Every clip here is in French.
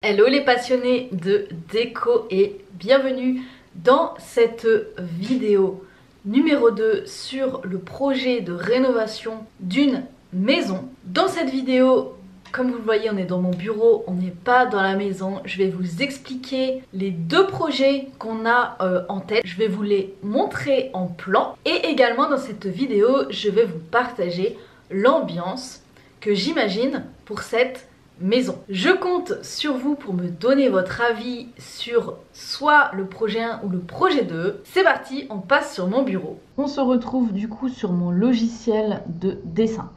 Hello les passionnés de déco et bienvenue dans cette vidéo numéro 2 sur le projet de rénovation d'une maison. Dans cette vidéo, comme vous le voyez, on est dans mon bureau, on n'est pas dans la maison. Je vais vous expliquer les deux projets qu'on a en tête. Je vais vous les montrer en plan et également dans cette vidéo, je vais vous partager l'ambiance que j'imagine pour cette maison. Je compte sur vous pour me donner votre avis sur soit le projet 1 ou le projet 2. C'est parti, on passe sur mon bureau. On se retrouve du coup sur mon logiciel de dessin.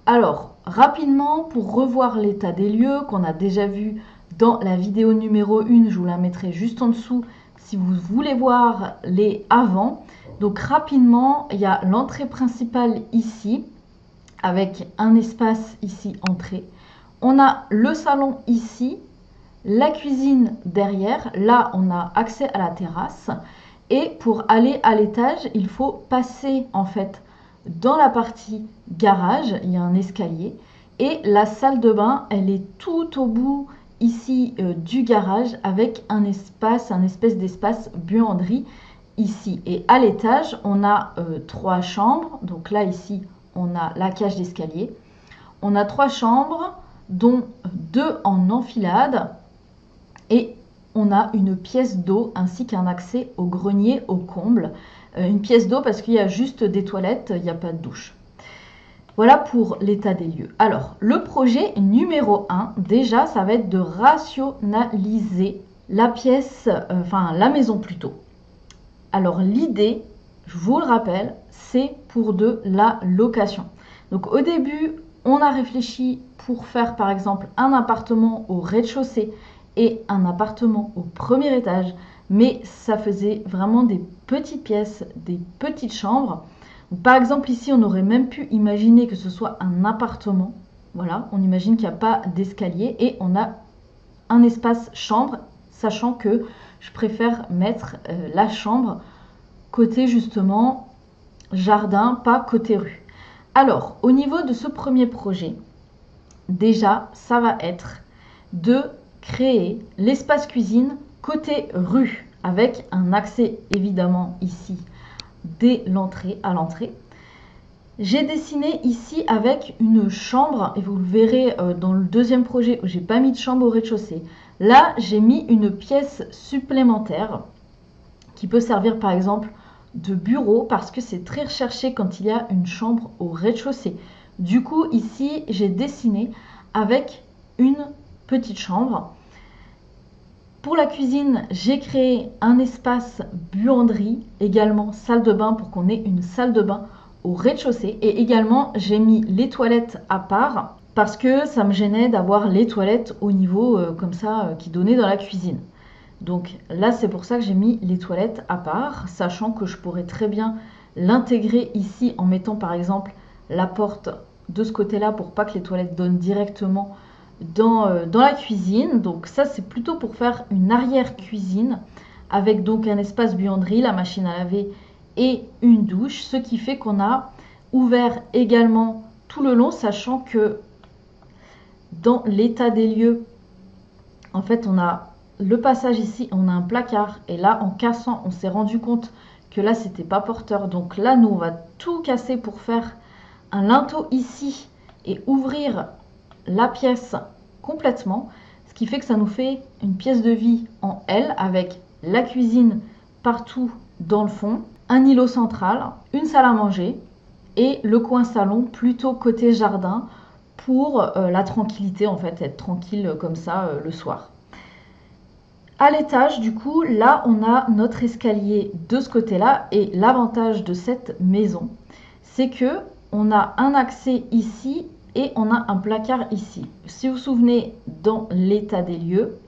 Alors, rapidement, pour revoir l'état des lieux qu'on a déjà vu dans la vidéo numéro 1, je vous la mettrai juste en dessous si vous voulez voir les avant. Donc rapidement, il y a l'entrée principale ici, avec un espace ici, entrée. On a le salon ici, la cuisine derrière. Là, on a accès à la terrasse. Et pour aller à l'étage, il faut passer en fait dans la partie garage. Il y a un escalier. Et la salle de bain, elle est tout au bout ici du garage avec un espèce d'espace buanderie ici. Et à l'étage, on a 3 chambres. Donc là, ici, on a la cage d'escalier. On a 3 chambres, dont 2 en enfilade, et on a une pièce d'eau ainsi qu'un accès au grenier au comble. Une pièce d'eau parce qu'il y a juste des toilettes, il n'y a pas de douche. Voilà pour l'état des lieux. Alors, le projet numéro 1, déjà, ça va être de rationaliser la pièce, la maison plutôt. Alors, l'idée, je vous le rappelle, c'est pour de la location. Donc, au début, on a réfléchi pour faire par exemple un appartement au rez-de-chaussée et un appartement au premier étage, mais ça faisait vraiment des petites pièces, des petites chambres. Donc, par exemple ici, on aurait même pu imaginer que ce soit un appartement. Voilà, on imagine qu'il n'y a pas d'escalier et on a un espace chambre, sachant que je préfère mettre la chambre côté justement jardin, pas côté rue. Alors, au niveau de ce premier projet, déjà, ça va être de créer l'espace cuisine côté rue, avec un accès évidemment ici dès l'entrée, à l'entrée. J'ai dessiné ici avec une chambre, et vous le verrez dans le deuxième projet où j'ai pas mis de chambre au rez-de-chaussée. Là, j'ai mis une pièce supplémentaire qui peut servir par exemple de bureau parce que c'est très recherché quand il y a une chambre au rez-de-chaussée. Du coup, ici, j'ai dessiné avec une petite chambre. Pour la cuisine, j'ai créé un espace buanderie, également salle de bain pour qu'on ait une salle de bain au rez-de-chaussée. Et également, j'ai mis les toilettes à part parce que ça me gênait d'avoir les toilettes au niveau comme ça qui donnaient dans la cuisine. Donc là, c'est pour ça que j'ai mis les toilettes à part, sachant que je pourrais très bien l'intégrer ici en mettant par exemple la porte de ce côté-là pour pas que les toilettes donnent directement dans la cuisine. Donc ça, c'est plutôt pour faire une arrière-cuisine avec donc un espace buanderie, la machine à laver et une douche, ce qui fait qu'on a ouvert également tout le long, sachant que dans l'état des lieux, en fait, on a le passage ici, on a un placard et là en cassant on s'est rendu compte que là c'était pas porteur, donc là nous on va tout casser pour faire un linteau ici et ouvrir la pièce complètement, ce qui fait que ça nous fait une pièce de vie en L avec la cuisine partout dans le fond, un îlot central, une salle à manger et le coin salon plutôt côté jardin pour la tranquillité, en fait être tranquille comme ça le soir. À l'étage, du coup, là, on a notre escalier de ce côté-là. Et l'avantage de cette maison, c'est que on a un accès ici et on a un placard ici. Si vous vous souvenez, dans l'état des lieux,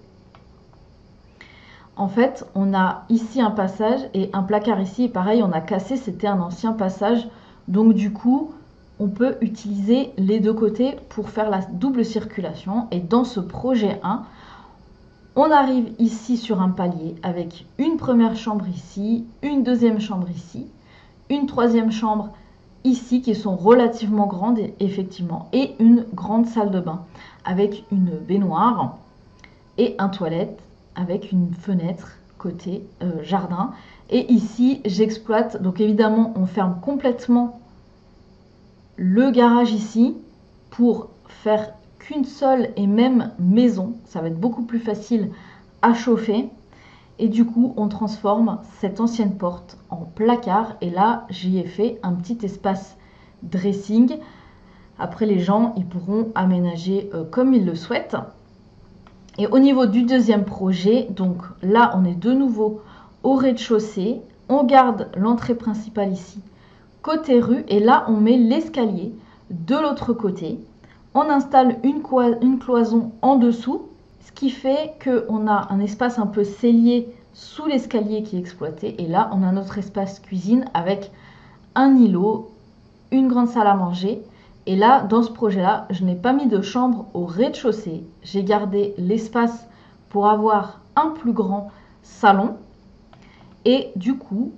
en fait, on a ici un passage et un placard ici. Et pareil, on a cassé, c'était un ancien passage. Donc, du coup, on peut utiliser les deux côtés pour faire la double circulation. Et dans ce projet 1, on arrive ici sur un palier avec une première chambre ici, une deuxième chambre ici, une troisième chambre ici qui sont relativement grandes effectivement et une grande salle de bain avec une baignoire et un toilette avec une fenêtre côté jardin. Et ici, j'exploite, donc évidemment, on ferme complètement le garage ici pour faire qu'une seule et même maison. Ça va être beaucoup plus facile à chauffer. Et du coup, on transforme cette ancienne porte en placard. Et là, j'y ai fait un petit espace dressing. Après, les gens, ils pourront aménager comme ils le souhaitent. Et au niveau du deuxième projet, donc là, on est de nouveau au rez-de-chaussée. On garde l'entrée principale ici, côté rue. Et là, on met l'escalier de l'autre côté. On installe une cloison en dessous, ce qui fait qu'on a un espace un peu cellier sous l'escalier qui est exploité. Et là, on a notre espace cuisine avec un îlot, une grande salle à manger. Et là, dans ce projet-là, je n'ai pas mis de chambre au rez-de-chaussée. J'ai gardé l'espace pour avoir un plus grand salon. Et du coup,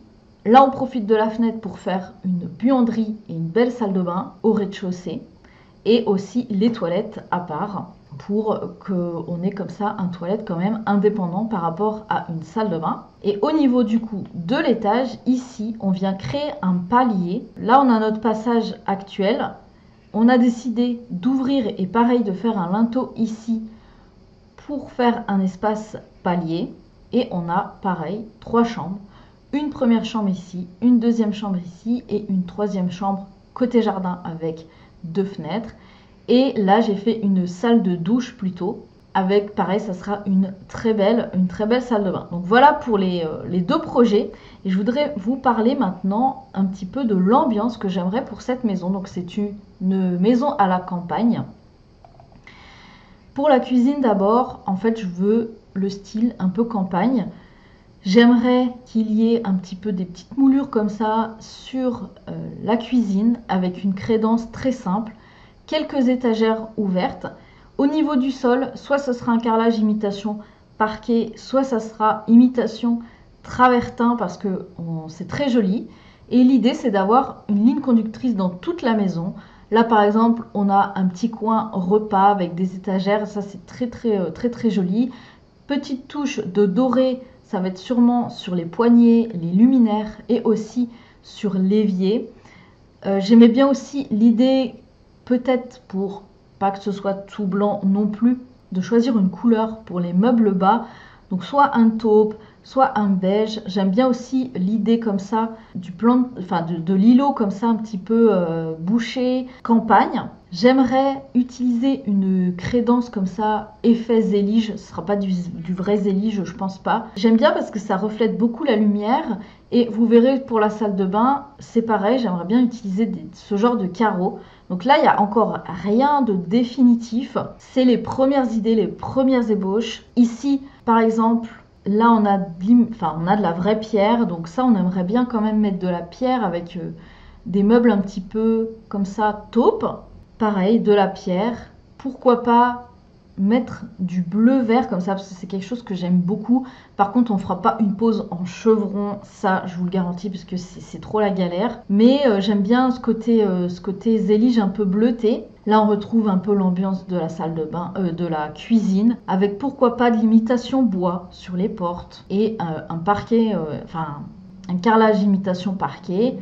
là, on profite de la fenêtre pour faire une buanderie et une belle salle de bain au rez-de-chaussée. Et aussi les toilettes à part pour qu'on ait comme ça un toilette quand même indépendant par rapport à une salle de bain. Et au niveau du coup de l'étage, ici, on vient créer un palier. Là, on a notre passage actuel. On a décidé d'ouvrir et pareil de faire un linteau ici pour faire un espace palier. Et on a pareil 3 chambres. Une première chambre ici, une deuxième chambre ici et une troisième chambre côté jardin avec 2 fenêtres. Et là, j'ai fait une salle de douche plutôt. Avec, pareil, ça sera une très belle salle de bain. Donc voilà pour les 2 projets. Et je voudrais vous parler maintenant un petit peu de l'ambiance que j'aimerais pour cette maison. Donc c'est une maison à la campagne. Pour la cuisine d'abord, en fait, je veux le style un peu campagne. J'aimerais qu'il y ait un petit peu des petites moulures comme ça sur la cuisine avec une crédence très simple. Quelques étagères ouvertes. Au niveau du sol, soit ce sera un carrelage imitation parquet, soit ça sera imitation travertin parce que c'est très joli. Et l'idée, c'est d'avoir une ligne conductrice dans toute la maison. Là, par exemple, on a un petit coin repas avec des étagères. Ça, c'est très joli. Petite touche de doré, ça va être sûrement sur les poignées, les luminaires et aussi sur l'évier. J'aimais bien aussi l'idée, peut-être pour pas que ce soit tout blanc non plus, de choisir une couleur pour les meubles bas. Donc soit un taupe, soit un beige. J'aime bien aussi l'idée comme ça du plan, de l'îlot comme ça un petit peu bouché, campagne. J'aimerais utiliser une crédence comme ça, effet zélige. Ce ne sera pas du vrai zélige, je pense pas. J'aime bien parce que ça reflète beaucoup la lumière. Et vous verrez pour la salle de bain, c'est pareil. J'aimerais bien utiliser ce genre de carreaux. Donc là, il n'y a encore rien de définitif. C'est les premières idées, les premières ébauches. Ici, par exemple, là, on a de la vraie pierre. Donc ça, on aimerait bien quand même mettre de la pierre avec des meubles un petit peu comme ça, taupe. Pareil, de la pierre. Pourquoi pas mettre du bleu-vert comme ça, parce que c'est quelque chose que j'aime beaucoup. Par contre, on ne fera pas une pose en chevron, ça, je vous le garantis, parce que c'est trop la galère. Mais j'aime bien ce côté zélige un peu bleuté. Là, on retrouve un peu l'ambiance de la salle de bain, de la cuisine, avec pourquoi pas de l'imitation bois sur les portes et un parquet, un carrelage imitation parquet.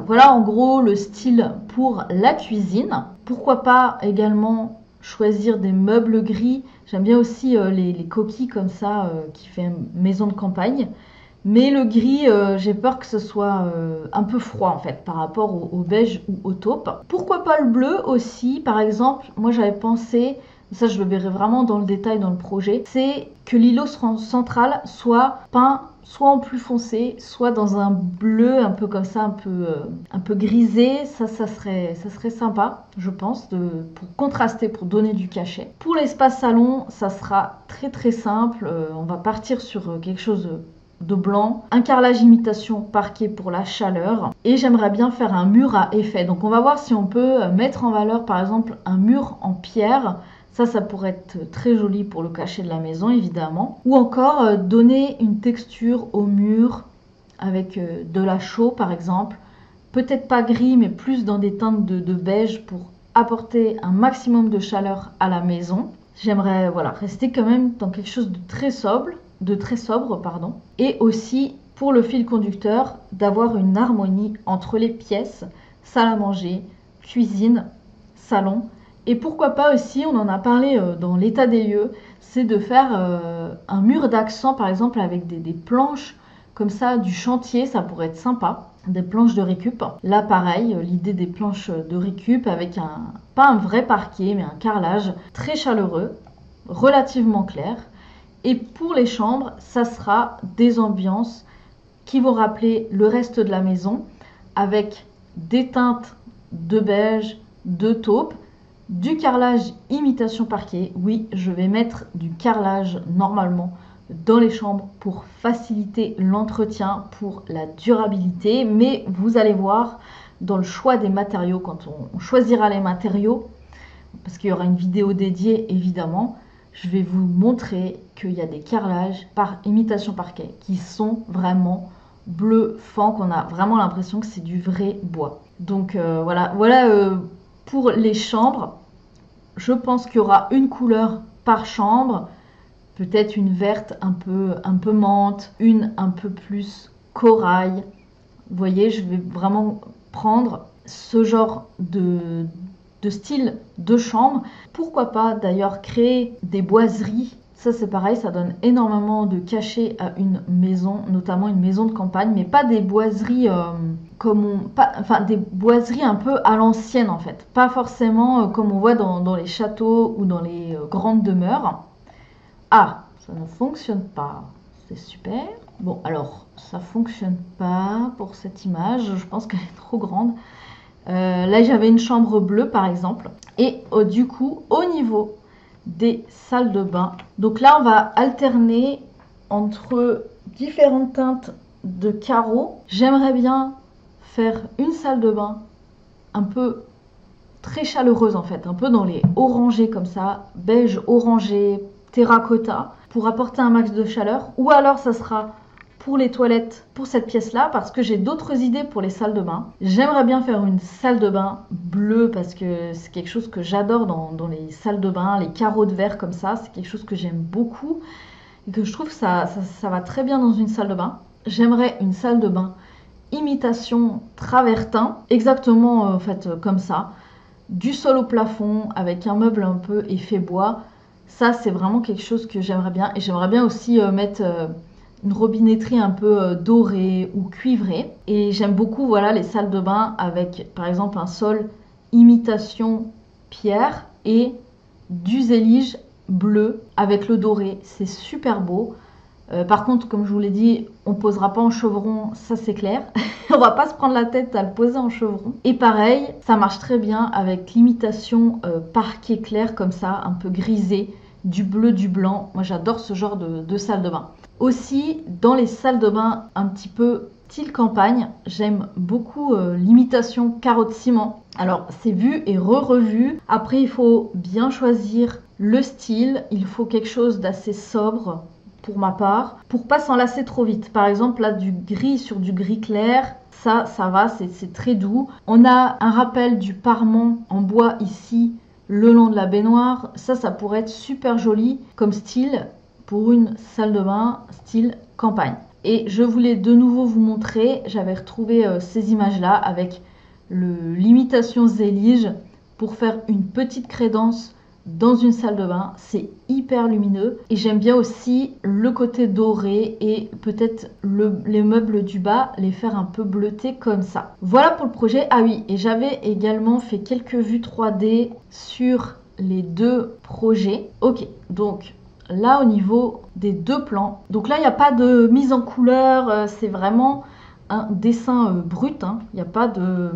Voilà en gros le style pour la cuisine. Pourquoi pas également choisir des meubles gris. J'aime bien aussi les coquilles comme ça qui fait maison de campagne. Mais le gris, j'ai peur que ce soit un peu froid en fait par rapport au beige ou au taupe. Pourquoi pas le bleu aussi, par exemple. Moi j'avais pensé, ça je le verrai vraiment dans le détail dans le projet, c'est que l'îlot central soit peint soit en plus foncé, soit dans un bleu un peu comme ça, un peu grisé. Ça serait sympa, je pense, pour contraster, pour donner du cachet. Pour l'espace salon, ça sera très simple. On va partir sur quelque chose de blanc, un carrelage imitation parquet pour la chaleur, et j'aimerais bien faire un mur à effet. Donc on va voir si on peut mettre en valeur par exemple un mur en pierre. Ça pourrait être très joli pour le cachet de la maison, évidemment. Ou encore donner une texture au mur avec de la chaux, par exemple. Peut-être pas gris, mais plus dans des teintes de beige pour apporter un maximum de chaleur à la maison. J'aimerais voilà, rester quand même dans quelque chose de très sobre, pardon. Et aussi, pour le fil conducteur, d'avoir une harmonie entre les pièces, salle à manger, cuisine, salon. Et pourquoi pas aussi, on en a parlé dans l'état des lieux, c'est de faire un mur d'accent, par exemple, avec des planches comme ça du chantier, ça pourrait être sympa. Des planches de récup. Là, pareil, l'idée des planches de récup avec pas un vrai parquet, mais un carrelage très chaleureux, relativement clair. Et pour les chambres, ça sera des ambiances qui vont rappeler le reste de la maison avec des teintes de beige, de taupe, du carrelage imitation parquet. Oui, je vais mettre du carrelage normalement dans les chambres pour faciliter l'entretien, pour la durabilité. Mais vous allez voir dans le choix des matériaux, quand on choisira les matériaux, parce qu'il y aura une vidéo dédiée évidemment, je vais vous montrer qu'il y a des carrelages par imitation parquet qui sont vraiment bluffants, qu'on a vraiment l'impression que c'est du vrai bois. Donc voilà pour les chambres. Je pense qu'il y aura une couleur par chambre, peut-être une verte un peu menthe, une un peu plus corail. Vous voyez, je vais vraiment prendre ce genre de style de chambre. Pourquoi pas d'ailleurs créer des boiseries. Ça c'est pareil, ça donne énormément de cachet à une maison, notamment une maison de campagne, mais pas des boiseries des boiseries un peu à l'ancienne en fait. Pas forcément comme on voit dans les châteaux ou dans les grandes demeures. Ah, ça ne fonctionne pas. C'est super. Bon, alors, ça fonctionne pas pour cette image. Je pense qu'elle est trop grande. Là, j'avais une chambre bleue, par exemple. Et du coup, au niveau des salles de bain, donc là, on va alterner entre différentes teintes de carreaux. J'aimerais bien faire une salle de bain un peu très chaleureuse, en fait. Un peu dans les orangés comme ça. Beige orangé, terracotta, pour apporter un max de chaleur. Ou alors, ça sera pour les toilettes, pour cette pièce-là, parce que j'ai d'autres idées pour les salles de bain. J'aimerais bien faire une salle de bain bleue, parce que c'est quelque chose que j'adore dans les salles de bain, les carreaux de verre comme ça, c'est quelque chose que j'aime beaucoup, et que je trouve que ça va très bien dans une salle de bain. J'aimerais une salle de bain imitation travertin, exactement en fait comme ça, du sol au plafond, avec un meuble un peu effet bois. Ça, c'est vraiment quelque chose que j'aimerais bien, et j'aimerais bien aussi mettre une robinetterie un peu dorée ou cuivrée. Et j'aime beaucoup voilà, les salles de bain avec par exemple un sol imitation pierre et du zélige bleu avec le doré. C'est super beau. Par contre, comme je vous l'ai dit, on posera pas en chevron, ça c'est clair. On va pas se prendre la tête à le poser en chevron. Et pareil, ça marche très bien avec l'imitation parquet clair comme ça, un peu grisé, du bleu, du blanc. Moi j'adore ce genre de salle de bain. Aussi, dans les salles de bain un petit peu style campagne, j'aime beaucoup l'imitation carreau de ciment. Alors, c'est vu et re-revu. Après, il faut bien choisir le style. Il faut quelque chose d'assez sobre, pour ma part, pour pas s'en lasser trop vite. Par exemple, là, du gris sur du gris clair, ça va, c'est très doux. On a un rappel du parement en bois ici, le long de la baignoire. Ça pourrait être super joli comme style pour une salle de bain style campagne. Et je voulais de nouveau vous montrer, j'avais retrouvé ces images-là avec l'imitation zélige pour faire une petite crédence dans une salle de bain. C'est hyper lumineux et j'aime bien aussi le côté doré et peut-être les meubles du bas les faire un peu bleutés comme ça. Voilà pour le projet. Ah oui, et j'avais également fait quelques vues 3D sur les deux projets. Ok, donc là au niveau des deux plans, donc là il n'y a pas de mise en couleur, c'est vraiment un dessin brut, hein. Il n'y a pas de...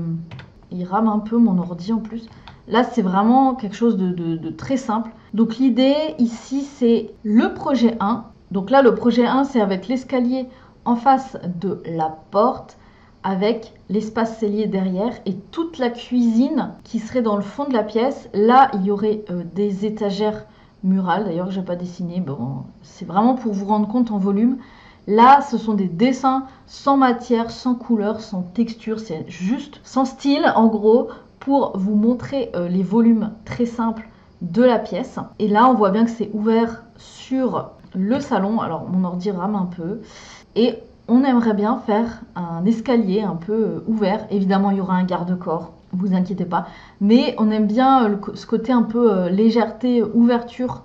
Il rame un peu mon ordi en plus. Là c'est vraiment quelque chose de très simple. Donc l'idée ici c'est le projet 1. Donc là le projet 1 c'est avec l'escalier en face de la porte, avec l'espace cellier derrière et toute la cuisine qui serait dans le fond de la pièce. Là il y aurait des étagères murales, d'ailleurs j'ai pas dessiné, bon, c'est vraiment pour vous rendre compte en volume. Là ce sont des dessins sans matière, sans couleur, sans texture, c'est juste sans style en gros, pour vous montrer les volumes très simples de la pièce. Et là on voit bien que c'est ouvert sur le salon. Alors mon ordi rame un peu. Et on aimerait bien faire un escalier un peu ouvert. Évidemment il y aura un garde-corps, vous inquiétez pas. Mais on aime bien ce côté un peu légèreté, ouverture.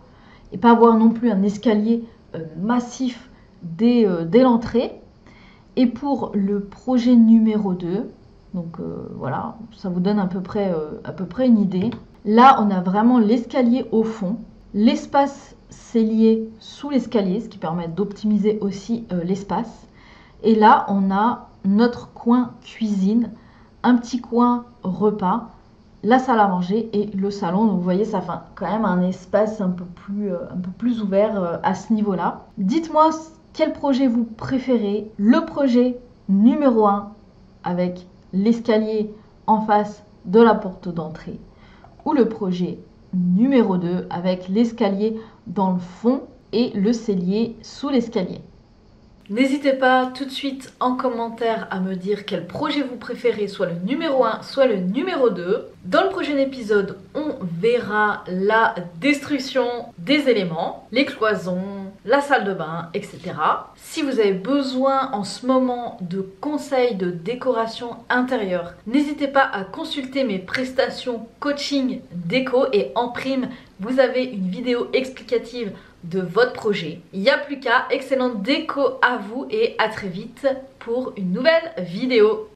Et pas avoir non plus un escalier massif dès l'entrée. Et pour le projet numéro 2, donc voilà, ça vous donne à peu près une idée. Là, on a vraiment l'escalier au fond, l'espace cellier sous l'escalier, ce qui permet d'optimiser aussi l'espace. Et là, on a notre coin cuisine, un petit coin repas, la salle à manger et le salon. Donc vous voyez, ça fait quand même un espace un peu plus ouvert à ce niveau-là. Dites-moi quel projet vous préférez. Le projet numéro 1 avec l'escalier en face de la porte d'entrée ou le projet numéro 2 avec l'escalier dans le fond et le cellier sous l'escalier. N'hésitez pas tout de suite en commentaire à me dire quel projet vous préférez, soit le numéro 1, soit le numéro 2. Dans le prochain épisode, on verra la destruction des éléments, les cloisons, la salle de bain, etc. Si vous avez besoin en ce moment de conseils de décoration intérieure, n'hésitez pas à consulter mes prestations coaching déco et en prime, vous avez une vidéo explicative de votre projet. Il n'y a plus qu'à. Excellente déco à vous et à très vite pour une nouvelle vidéo.